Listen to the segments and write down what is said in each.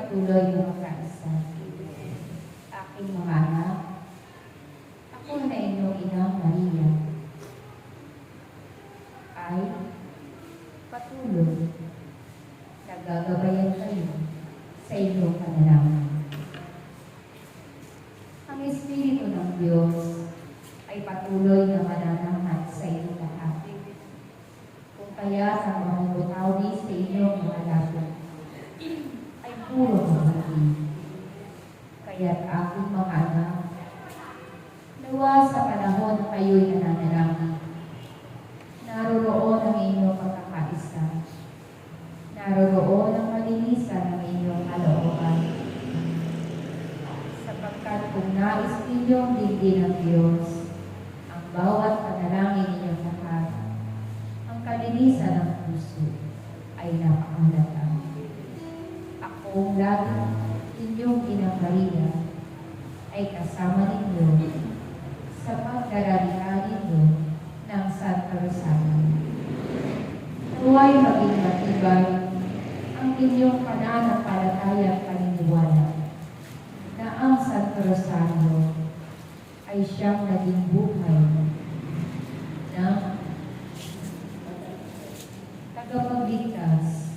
patuloy na magkaisa. Aking mga anak, ako na inyong Inang Maria ay patuloy na gagabayan kayo sa inyong panalangin. Ang Espiritu ng Diyos ay patuloy na mananahan sa inyong lahat. Kung kaya sa mamumutawi sa inyong mga lahat ay puro mabuti. Kaya't aking mga anak, nawa sa panahon na kayo'y nananalangin, naroroon ang inyong pagkakaisa, naroroon ang malinisan ng inyong kalooban. Sapagkat kung nais ninyong digdin ng Diyos, ang bawat panalangin ninyong lahat, ang kalinisan ng puso ay napakahalaga. Akong lagi inyong Inang Maria ay kasama ninyo sa pagdaralihan ninyo ng Santo Rosario. Naway maging matibay ang inyong pananampalataya at paniniwala na ang Santo Rosario ay siyang naging buhay na tagapagligtas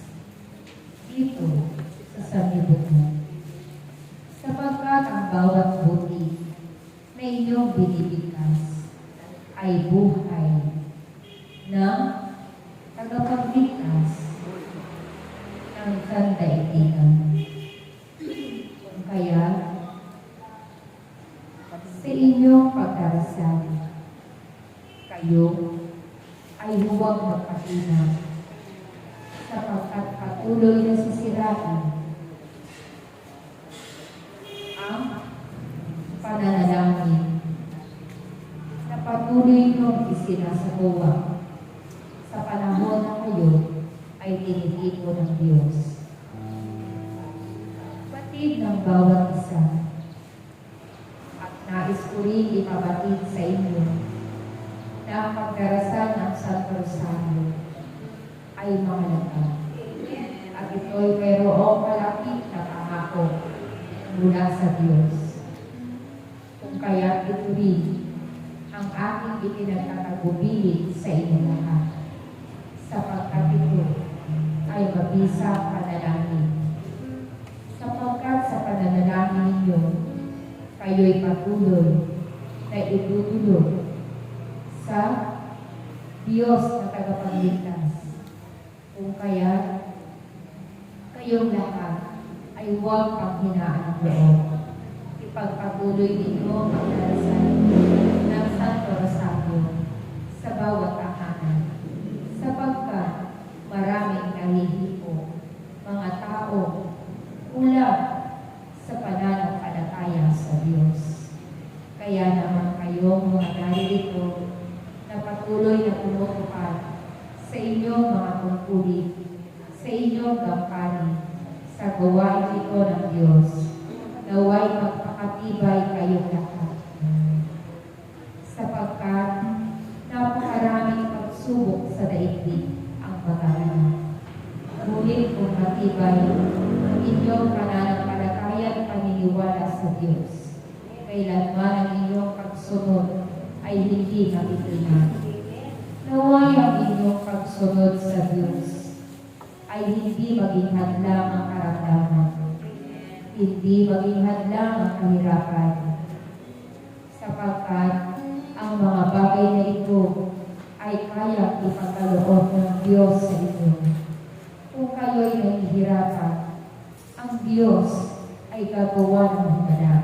dito sa sanlibutan. Sapagkat ang bawat buti na inyong binibigkas ay buhay na tagapagligtas ng sandaigdigan. Kung kaya, sa inyong pagdarasal, kayo ay huwag magpatinag sapagkat patuloy na sisirain ang pananalangin na patuloy niyong isinasagawa sa panahon na kayo ay tinitipon ng Diyos. Batid ng bawat isa at nais ko rin ipabatid sa inyo na ang pagdarasal ng Santo Rosario ay mahalaga. At ito'y mayroong malapit na pangako mula sa Diyos. Kung kaya ito rin ang aking ipinagtatagubilin sa inyo lahat, sapagkat ito ay mabisang panalangin. Sapagkat sa pananalangin ninyo, kayo'y patuloy na itutulog sa Diyos na tagapagligtas. Kung kaya, kayong lahat ay huwag panghinaan ng loob. Ipagpatuloy ninyo ang darasal ng Santo Rosario sa bawat tahanan, sapagkat maraming nahihipo mga tao kulang sa pananampalataya sa Diyos. Kaya naman kayong mga naririto na patuloy na tumutupad sa inyong mga tungkulin, sa inyong gampanin, sa gawain ito ng Diyos, naway magpakatibay kayong lahat. Sapagkat napakaraming pagsubok sa daigdig ang pag-aaral. Ngunit kung matibay ang inyong pananampalataya at paniniwala sa Diyos, kailanman ang inyong pagsunod ay hindi mabitinag. Naway ang inyong pagsunod sa Diyos ay hindi maging hadlang ang karamdaman, hindi maging hadlang ang kahirapan, sapagkat ang mga bagay na ito ay kayang ipagkaloob ng Diyos sa inyo. Kung kayo'y nahihirapan, ang Diyos ay gagawa ng himala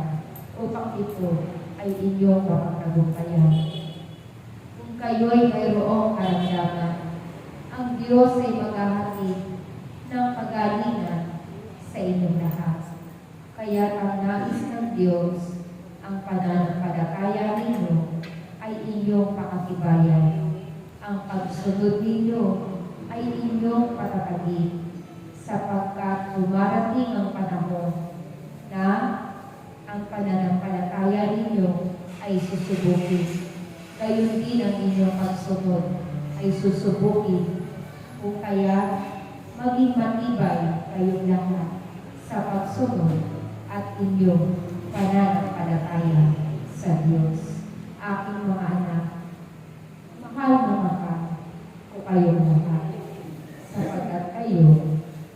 upang ito ay inyong mapagtagumpayan. Kung kayo'y mayroong karamdaman, ang Diyos ay maghahatid ng pagalingan sa inyong lahat. Kaya ang nais ng Diyos, ang pananampalataya ninyo ay inyong pakatibayan. Ang pagsunod ninyo ay inyong patatagin, sapagkat dumarating ang panahon na ang pananampalataya ninyo ay susubukin. Gayon din ang inyong pagsunod ay susubukin. Kung kaya, maging matibay kayong lahat sa pagsunod at inyong pananampalataya sa Diyos. Aking mga anak, mahal na mahal ko kayong lahat, sapagkat kayo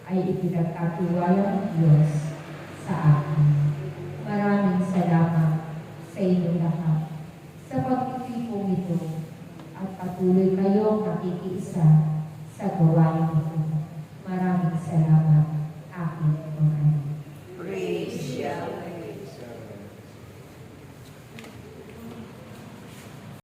ay ipinagkatiwala ng Diyos sa akin. Maraming salamat sa inyong lahat sa pagtitipong ito at patuloy kayong nakikiisa sa gawain